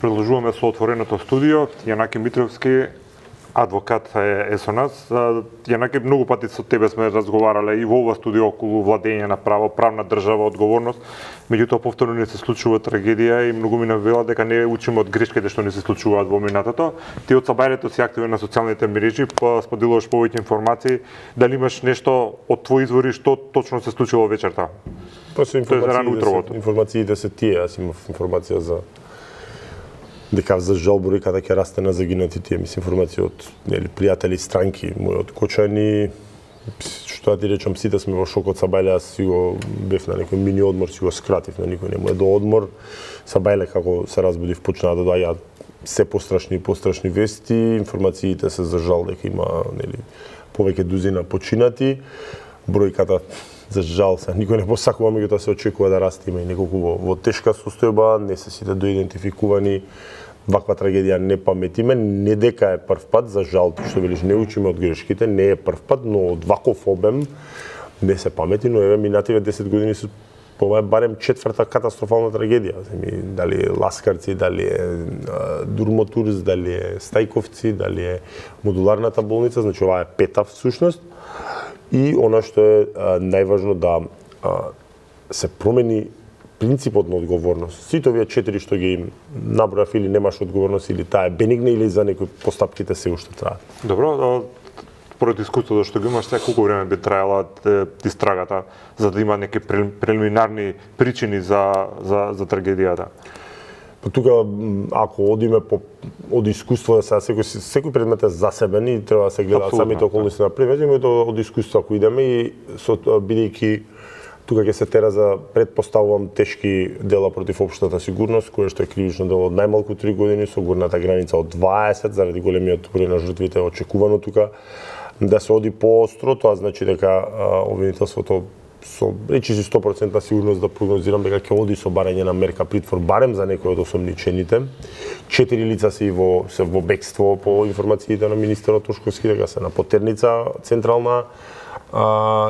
продолжуваме со отвореното студио. Јанаки Митровски, адвокат е со нас. Јанаки, многу пати со тебе сме разговарале и во ова студио околу владење на право, правна држава, одговорност. Меѓутоа повторно не се случува трагедија и многу ми навела дека не учиме од грешките што не се случуваат во минатото. Ти од сабајлето си активен на социјалните мрежи, споделуваш повеќе информации. Дали имаш нешто од твои извори што точно се случило вечерта? Па се информациите се тие, јас имав информација за дека за жал бројката ќе расте на загинатите, мислам информации од пријатели, странки мои од Кочани. Што да ти речам, сите сме во шок од Сабајле, јас си го бев на некој мини одмор, си го скратив, на никој не му е до одмор. Сабајле како се разбудив почнаа да доаѓаат се пострашни и пострашни вести, информациите се за жал дека има повеќе дузина починати. Бројката за жал се никој не посакува, меѓутоа се очекува да расте, има и неколку во тешка состојба, не се сите доидентификувани. Ваква трагедија не паметиме, не дека е прв пат, за жал, што велиш, не учиме од грешките, не е прв пат, но од ваков обем не се памети, но еве минативе 10 години се ова е барем четврта катастрофална трагедија. Дали е Ласкарци, дали е Дурмотурс, дали е Стајковци, дали е модуларната болница, значи ова е пета всушност. И она што е најважно да се промени принципот на одговорност. Сите овие 4 што ги набројав, или немаш одговорност, или таа е бенигна, или за некои постапките се уште траат. Добро, според искуството што го имаш, колку време би траела истрагата за да има неки прелиминарни причини за трагедијата? Тука, ако одиме од искуство, секој предмет е засебен и треба да се гледаат самите околности на предметот, од искуство ако идеме и бидејќи тука ќе се тера за, предпоставувам, тешки дела против општата сигурност, кое што е кривично дело од најмалку 3 години со горната граница од 20, заради големиот број на жртвите очекувано тука да се оди поостро, тоа значи дека обвинителството со речиси 100% сигурност да прогнозирам дека ќе оди со барање на мерка притвор барем за некои од осомничените. 4 лица се во бегство по информациите на министерот Тошковски, дека се на потерница централна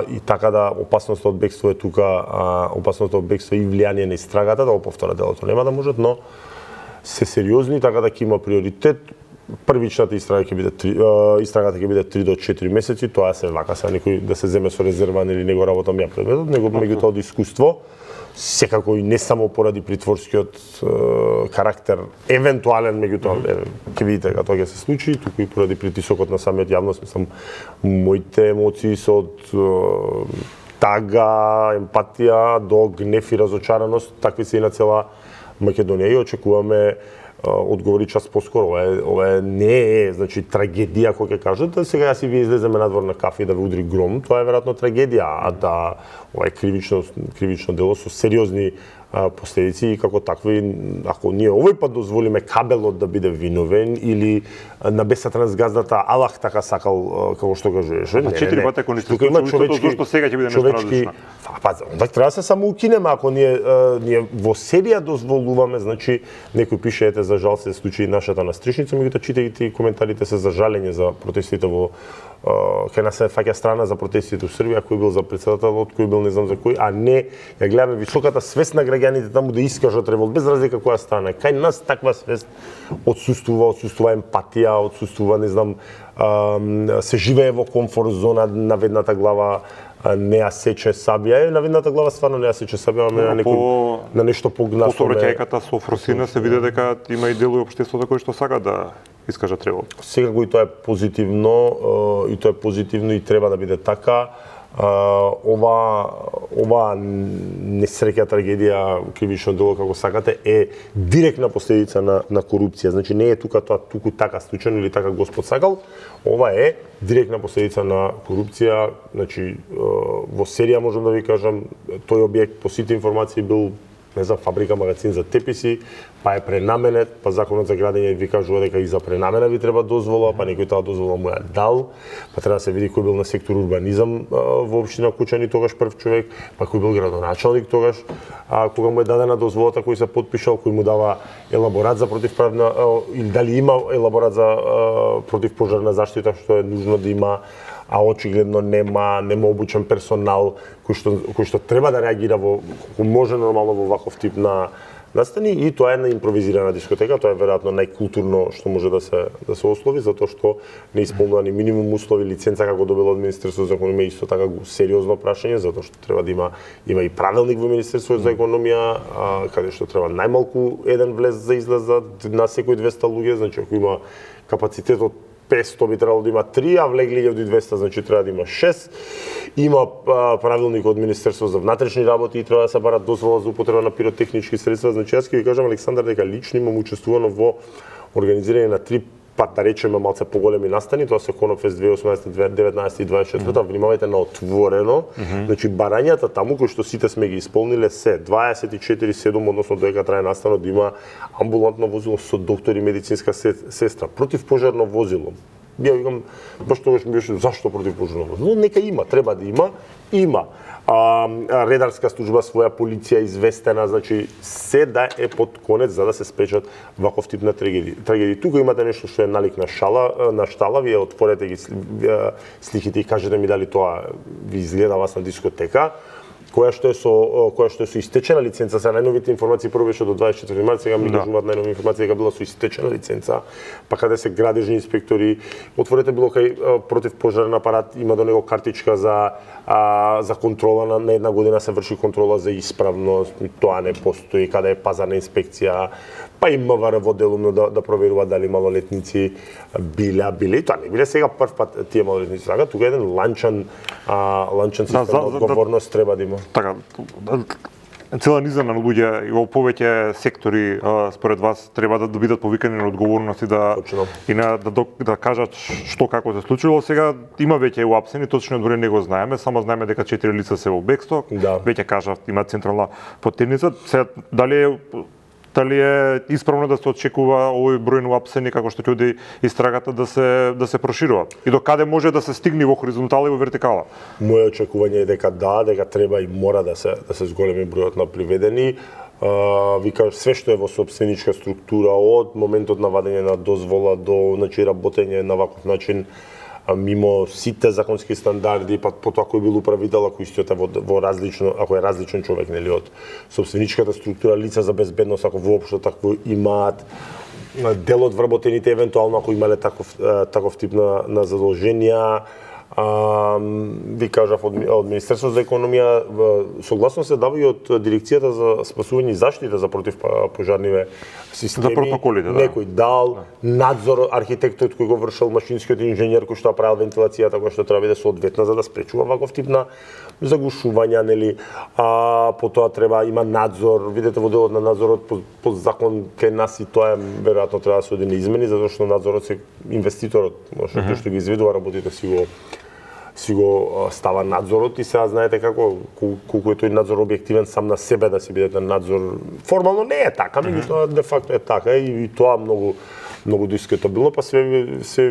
и така да опасноста од бегство е тука, опасноста од бегство и влијание на истрагата, да го повторат делото нема да можат, но се сериозни, така да ќе има приоритет. Првичната истрага ќе биде 3 до 4 месеци, тоа се вака се некој да се земе со резерван или него работам ја предметот, него меѓутоа од искуство, секако и не само поради притворскиот карактер, евентуален меѓутоа ќе видите дека тоа ќе се случи, туку и поради притисокот на самиот јавност, мислам, моите емоции се од тага, емпатија до гнев и разочараност, такви се и на цела Македонија и очекуваме одговори час поскоро. Ова не е, значи, трагедија, кој ќе кажат, сега јас и вие излеземе надвор на кафе и да ви удри гром, тоа е веројатно трагедија, а да ова е кривично дело со сериозни последици и како такви, ако ние овој пат дозволиме кабелот да биде виновен или на бесатрансгазната Аллах така сакал, како што кажеше. На 4 пати ако не се случи, зошто сега ќе биде нешто различно? Па, onda треба да се самоукинеме, ако ние во серија дозволуваме, значи некој пише ете за жал се случи нашата настришница, меѓутоа читајќи коментарите се за жалење за протестите во кај нас се фаќа страна за протестите во Србија, кој бил за претседателот, кој бил не знам за кој, а не ја гледаме високата свест на граѓаните таму да искажат револт без разлика која страна. Кај нас таква свест отсуствува емпатија, отсуствува, не знам, се живее во комфорт зона, на ведната глава не ја сече сабија, на ведната глава стварно не ја сече сабија, ама на нешто погнасно. По сообраќајката со Фросина се види дека има и делови општеството кои што сака да искажат револт. Секако и тоа е позитивно, и треба да биде така. Ова несреќа, трагедија, кривично дело како сакате е директна последица на корупција. Значи не е тука тоа туку така случајно или така Господ сакал. Ова е директна последица на корупција. Значи во серија можам да ви кажам, тој објект по сите информации бил не знам, фабрика, магазин за теписи, па е пренаменет, па законот за градење ви кажува дека и за пренамена ви треба дозвола, па некој таа дозвола му ја дал, па треба да се види кој бил на сектор урбанизам во општина Кучани тогаш прв човек, па кој бил градоначалник тогаш, кога му е дадена дозволата, кој се потпишал, кој му дава елаборат за противправна или дали има елаборат за противпожарна заштита што е нужно да има, а очигледно нема обучен персонал кој што треба да реагира во може нормално во ваков тип на настани и тоа е една импровизирана дискотека, тоа е веројатно најкултурно што може да се ослови, затоа што не исполнувани минимум услови, лиценца како добила од Министерството за економија исто така сериозно прашање, затоа што треба да има и правилник во Министерството за економија, каде што треба најмалку еден влез за излез на секој 200 луѓе, значи ако има капацитет од 500 би требало да има 3, а влегли 1200, значи треба да има 6. Има правилник од Министерство за внатрешни работи и треба да се бара дозвола за употреба на пиротехнички средства. Значи јас ќе ви кажам, Александар, дека лично имам учествувано во организирање на 3 пат, да речеме, малце поголеми настани, тоа се Конопфест 2018, 2019 и 2024, внимавајте на отворено. Значи барањата таму кои што сите сме ги исполниле се 24/7, односно додека трае настанот, да има амбулантно возило со доктор и медицинска сестра, противпожарно возило. Ја викам, баш тогаш ми беше зашто противпожарно возило? Нека има, треба да има. Редарска служба, своја полиција известена, значи се да е под конец за да се спречат ваков тип на трагедии. Тука имате нешто што е налик на штала, вие отворете ги сликите и кажете ми дали тоа ви изгледа вас на дискотека, која што е со истечена лиценца. Се најновите информации прво беше до 24 март, сега ми кажуваат најнови информации дека била со истечена лиценца, па каде се градежни инспектори, отворете било кај противпожарен апарат, има до него картичка за контрола на една година се врши контрола за исправност, тоа не постои, каде е пазарна инспекција, па и МВР во делумно да проверува дали малолетници биле, тоа не биле сега прв пат тие малолетници, така тука еден ланчан систем на одговорност треба да има. Така, цела низа на луѓе и во повеќе сектори според вас треба да бидат повикани на одговорност и да кажат што како се случило. Сега има веќе уапсени, точно одвори не го знаеме, само знаеме дека 4 лица се во бегство. Веќе кажав има централна потенница. Сега дали е исправно да се очекува овој број на уапсени како што ќе оди истрагата да се проширува и до каде може да се стигне во хоризонтала и во вертикала? Моје очекување е дека дека треба и мора да се зголеми бројот на приведени. Вика све што е во сопственичка структура од моментот на вадење на дозвола до работење на ваков начин мимо сите законски стандарди, па потоа кој бил управител, ако истиот е во различно, ако е различен човек, нели, од сопственичката структура, лица за безбедност, ако воопшто такво имаат, дел од вработените евентуално ако имале таков тип на задолженија. Ви кажав од Министерството за економија, согласно се дава и од Дирекцијата за спасување и заштита за противпожарниве системи. За протоколите, некој дал надзор, архитектот кој го вршил, машинскиот инженер кој што правил вентилацијата, која што треба да биде соодветна за да спречува ваков тип на загушувања, нели. Потоа треба има надзор, видете во делот на надзорот по закон кај нас и тоа веројатно треба да се оди на измени, затоа што надзорот се инвеститорот, кој што ги изведува работите си го става надзорот и сега знаете колку е тој надзор објективен сам на себе да си бидете надзор. Формално не е така, меѓутоа де факто е така и тоа многу дискутабилно, па се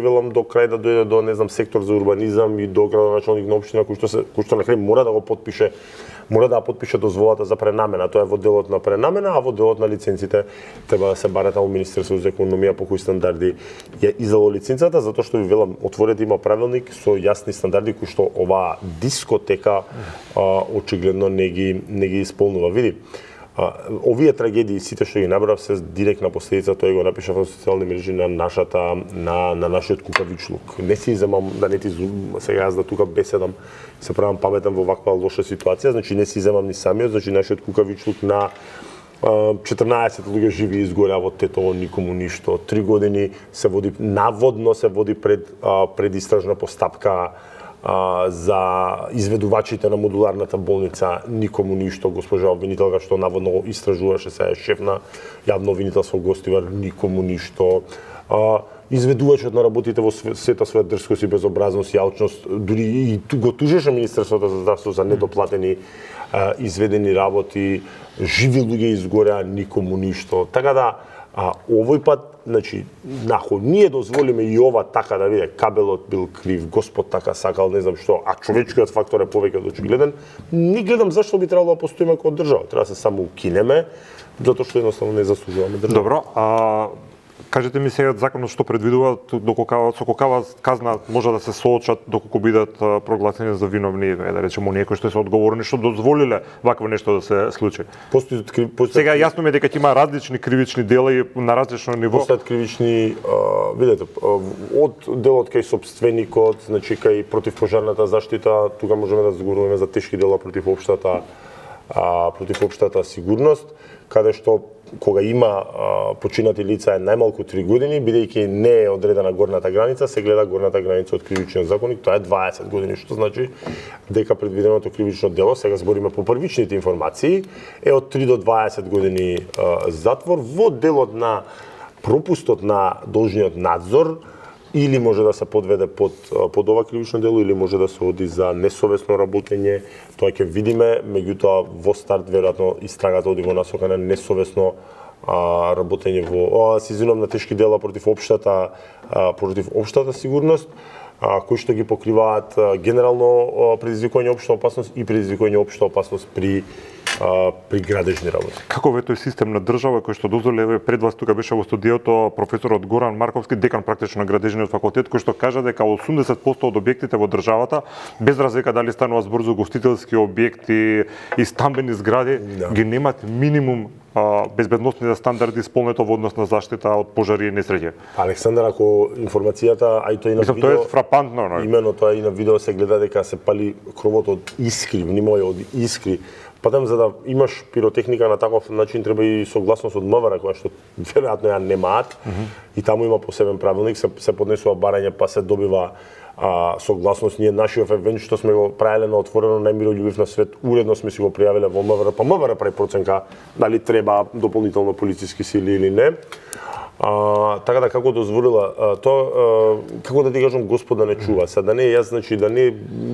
велам до крај да дојде до не знам сектор за урбанизам и до градоначалник на општина кој што на крај мора да подпише дозволата за пренамена. Тоа е во делот на пренамена, а во делот на лиценците треба да се барат во Министерството за економија по кои стандарди ја издало лиценцата, затоа што ви велам, отворете има правилник со јасни стандарди кои што оваа дискотека очигледно не ги исполнува. Види, овие трагедии сите што ги набрав се директна последица, тој го напишав на социјални мрежи на нашиот кукавичлук. Не си земам да не ти сега јас да тука беседам, се правам паметен во ваква лоша ситуација, значи не си земам ни самиот, значи нашиот кукавичлук на 14 луѓе живи изгоря во Тетово, никому ништо. 3 години наводно се води предистражна постапка за изведувачите на модуларната болница, никому ништо. Госпожа обвинителка што наводно истражуваше, се е шеф на јавно обвинителство Гостивар, никому ништо. Изведувачот на работите во сета своја дрскост и безобразност и алчност, дури и го тужеше Министерството за здравство за недоплатени изведени работи, живи луѓе изгореа, никому ништо. Така да овој пат, значи, ако ние дозволиме и ова така да биде, кабелот бил крив, Господ така сакал, не знам што, а човечкиот фактор е повеќе од очигледен, не гледам зашто би требало да постоиме како држава. Треба да се само укинеме, затоа што едноставно не заслужуваме држава. Добро, Кажете ми сега законот што предвидува со колкава казна може да се соочат доколку бидат прогласени за виновни, да речеме оние кои што се одговорни што дозволиле вакво нешто да се случи. Сега јасно ми е дека има различни кривични дела и на различно ниво. Постојат кривични, видете, од делот кај сопственикот, значи кај противпожарната заштита, тука можеме да зборуваме за тешки дела против општата сигурност, каде што кога има починати лица е најмалку 3 години, бидејќи не е одредена горната граница, се гледа горната граница од кривичниот законник, тоа е 20 години, што значи дека предвиденото кривично дело, сега збориме по првичните информации, е од 3 до 20 години затвор во делот на пропустот на должниот надзор, или може да се подведе под ова кривично дело, или може да се оди за несовесно работење. Тоа ќе видиме, меѓутоа во старт веројатно истрагата оди во насока на несовесно работење на тешки дела против општата сигурност, кои што ги покриваат генерално предизвикување општа опасност и предизвикување општа опасност при градежни работи. Каков е тој систем на држава кој што дозволи, пред вас тука беше во студиото професорот Горан Марковски, декан практично на градежниот факултет, кој што кажа дека 80% од објектите во државата, без разлика дали станува збор за гостителски објекти и стамбени згради, ги немат минимум безбедносните стандарди исполнето во однос на заштита од пожари и несреќи. Александар, ако информацијата, а и тој на видео, тоа е фрапантно, но имено тоа и на видео се гледа дека се пали кровот од искри, внимавај од искри. Потом за да имаш пиротехника на таков начин треба и согласност од МВР, која што веројатно ја немаат. И таму има посебен правилник, се поднесува барање, па се добива согласност. Ние нашиот евент што сме го правеле на отворено, најмирољубив на свет, уредно сме си го пријавиле во МВР, па МВР прави проценка дали треба дополнително полициски сили или не. Така да како дозволила како да ти кажам, Господ да не чува. Сега да не јас, значи да не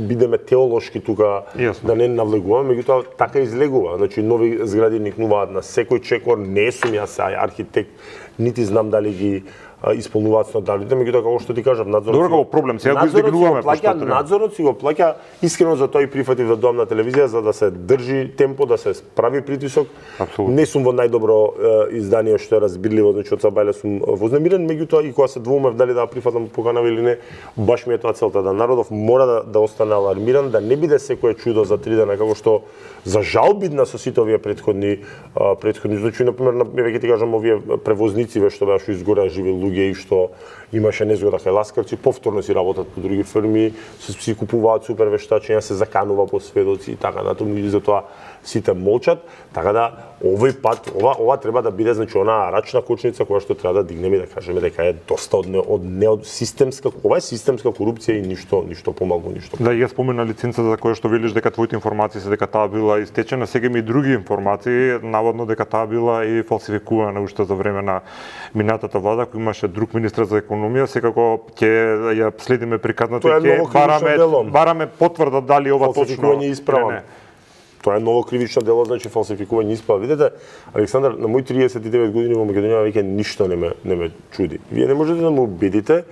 бидеме теолошки тука, да не навлегуваме, меѓутоа така излегува. Значи нови згради никнуваат на секој чекор, не сум јас архитект, нити знам дали ги исполнуваат стандардите, меѓутоа како што ти кажав, надзорот. Добро, проблем, сега го издигнуваме надзорот си го плаќа, искрено за тоа и прифатив да доам на телевизија за да се држи темпо, да се прави притисок. Абсолютно. Не сум во најдобро издание што е разбирливо, значи од Сабајле сум вознемирен, меѓутоа и кога се двоумев дали да прифатам поканава или не, баш ми е тоа целта, да народов мора да остане алармиран, да не биде секое чудо за 3 дена, како што за жал бидна со сите овие претходни случаи, например, веќе ти кажам, овие превозници што беа изгора живи луѓе и што имаше незгода кај ласкавци, повторно си работат по други фирми, си купуваат супер вештачења, се заканува по сведоци и така натаму, и затоа сите молчат, така да овој пат ова треба да биде, значи, онаа рачна кочница која што треба да дигнеме и да кажеме дека е доста од системска, ова е системска корупција и ништо помалку, ништо. Да, ја спомена лиценца за која што велиш дека твоите информации се дека таа била истечена, сега има и други информации, наводно дека таа била и фалсификувана уште за време на минатата влада, кој имаше друг министер за економија, секако ќе ја следиме приказната и ќе бараме потврда дали ова точно е исправно. Тоа е ново кривично дело, значи фалсификување исправа. Видете, Александар, на мои 39 години во Македонија веќе ништо не ме чуди. Вие не можете да ме убедите,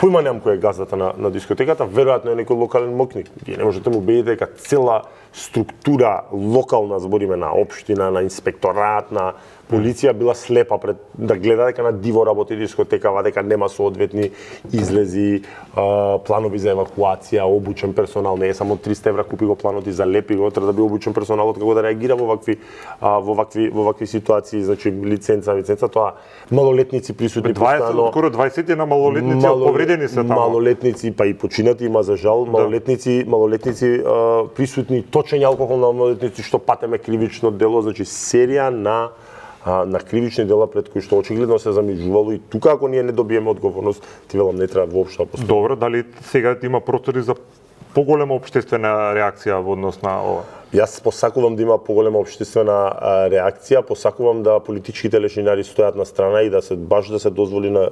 појма немам кој е газдата на дискотеката, веројатно е некој локален мокник. Вие не можете да ме убедите дека цела структура локална, збориме на општина, на инспекторат, на полиција била слепа пред да гледа дека на диво работи дискотекава, дека нема соодветни излези, планови за евакуација, обучен персонал, не е само 300 евра купи го планот и залепи го, треба да биде обучен персоналот како да реагира во вакви ситуации, значи лиценца, тоа малолетници присутни постојано. Скоро 20 на малолетници повредени се таму. Малолетници, па и починати има за жал, малолетници присутни, точење алкохол на малолетници што патеме кривично дело, значи серија на кривични дела пред кои што очигледно се замижувало и тука ако ние не добиеме одговорност, ти велам не треба воопшто да постои. Добро, дали сега има простори за поголема општествена реакција во однос на ова? Јас посакувам да има поголема општествена реакција, посакувам да политичките лешинари стојат на страна и да се дозволи на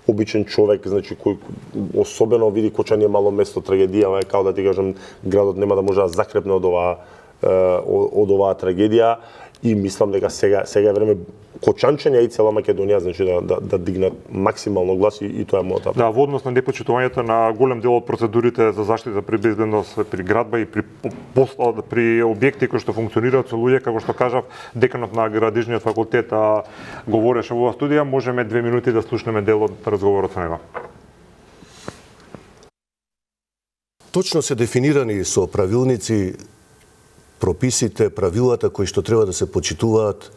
обичен човек, значи кој особено види Кочани е мало место, трагедија е као да ти кажам градот нема да може да закрепне од оваа трагедија. и мислам дека сега е време Кочанчање и цела Македонија, значи да дигнат максимално глас и тоа е мојата. Да, во однос на непочитувањето на голем дел од процедурите за заштита при безбедност при градба и при објекти кои што функционираат со луѓе, како што кажав, деканот на Градежниот факултет говореше во оваа студија, можеме 2 минути да слушнеме дел од разговорот со него. Точно се дефинирани со правилници прописите, правилата кои што треба да се почитуваат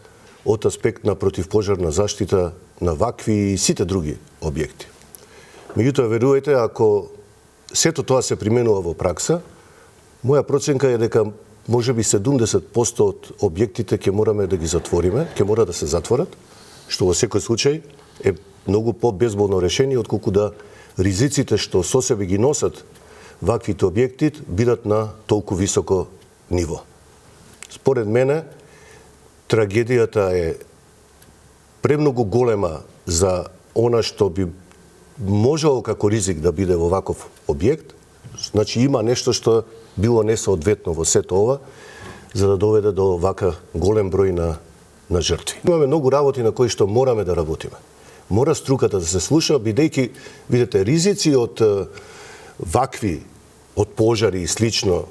од аспект на противпожарна заштита на вакви и сите други објекти. Меѓутоа, верувајте, ако сето тоа се применува во пракса, моја проценка е дека можеби 70% од објектите ќе мораме да ги затвориме, ќе мора да се затворат, што во секој случај е многу по-безболно решение отколку да ризиците што со себе ги носат ваквите објекти бидат на толку високо ниво. Според мене, трагедијата е премногу голема за она што би можело како ризик да биде во ваков објект. Значи има нешто што било несоодветно во сето ова, за да доведе до вака голем број на жртви. Имаме многу работи на кои што мораме да работиме. Мора струката да се слуша, бидејќи, видите, ризици од вакви, од пожари и слично,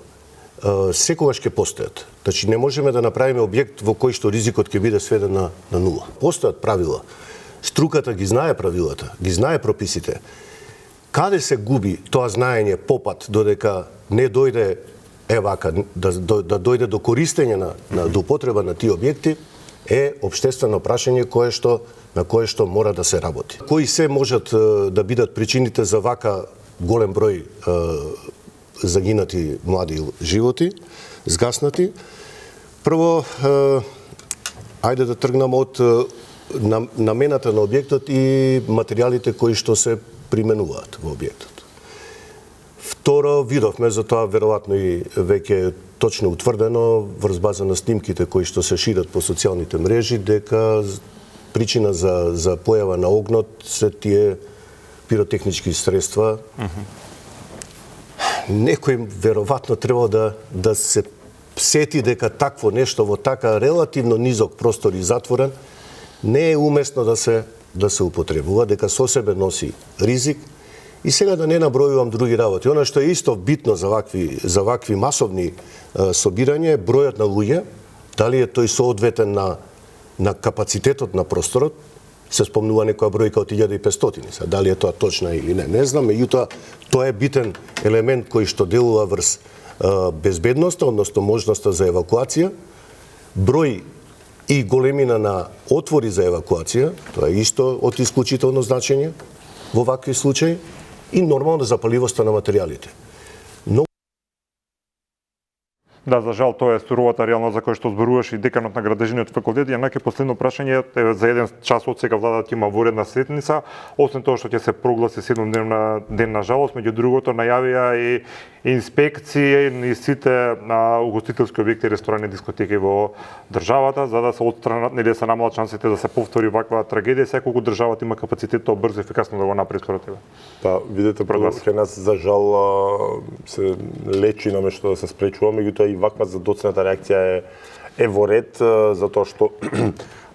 секогаш ќе постојат. Значи не можеме да направиме објект во кој што ризикот ќе биде сведен на нула. Постојат правила. Струката ги знае правилата, ги знае прописите. Каде се губи тоа знаење попат додека не дојде да дојде до користење до употреба на тие објекти е општествено прашање на кое што мора да се работи. Кои се можат да бидат причините за вака голем број загинати млади животи, згаснати? Прво, ајде да тргнам од намената на објектот и материјалите кои што се применуваат во објектот. Второ, видовме, за тоа веројатно и веќе точно утврдено врз база на снимките кои што се шират по социјалните мрежи, дека причина за појава на огнот се тие пиротехнички средства. Некој веројатно треба да се сети дека такво нешто во така релативно низок простор и затворен не е уместно да се употребува, дека со себе носи ризик. И сега да не набројувам други работи. Она што е исто битно за вакви масовни собирања е бројот на луѓе, дали е тој соодветен на капацитетот на просторот. Се спомнува некоја бројка од 1500, дали е тоа точна или не знам, меѓутоа тоа е битен елемент кој што делува врз безбедноста, односно можноста за евакуација, број и големина на отвори за евакуација, тоа е исто од исклучително значење во вакви случаи, и нормално запаливоста на материјалите. Да, за жал, тоа е суровата реалност за која што зборуваш и деканот на Градежниот факултет. Јанаки последно прашање, за еден час од сега владата има воредна седница, освен тоа што ќе се прогласи 7-дневна ден на жалост, меѓу другото најавија и инспекции и сите на угостителски објекти, ресторани, дискотеки во државата, за да се отстранат или да се намалат шансите да се повтори ваква трагедија, секогу државата има капацитет тоа брзо и ефикасно да го направи според тебе. Па, видете, кај нас за жал се лечи на што да се спречува, меѓутоа и ваква задоцната реакција е во ред, затоа што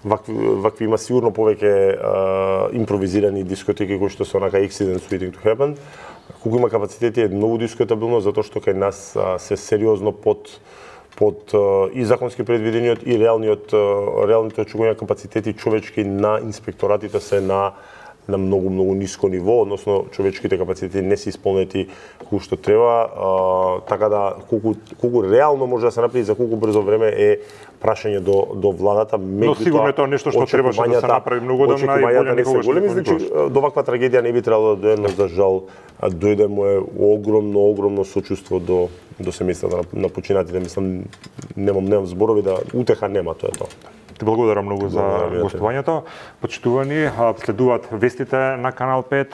вакви има сигурно повеќе импровизирани дискотеки кои што се онака accidents waiting to happen. Колку има капацитети е многу дискутабилно, затоа што кај нас се сериозно под и законски предвидениот и реалните очекувања капацитети човечки на инспекторатите се на многу ниско ниво, односно човечките капацитети не се исполнети колку што треба, така да колку реално може да се направи за колку брзо време е прашање до владата. Но сигурно е тоа нешто што требаше да се направи многу одамна и боле никогаш големи, значи до ваква трагедија не би требало да дојде, но за жал дојде моје огромно сочувство до семејствата на починатите. Мислам, немам зборови, да утеха нема, тоа е тоа. Ти благодарам многу за гостувањето. Почитувани, следуваат вестите на Канал 5.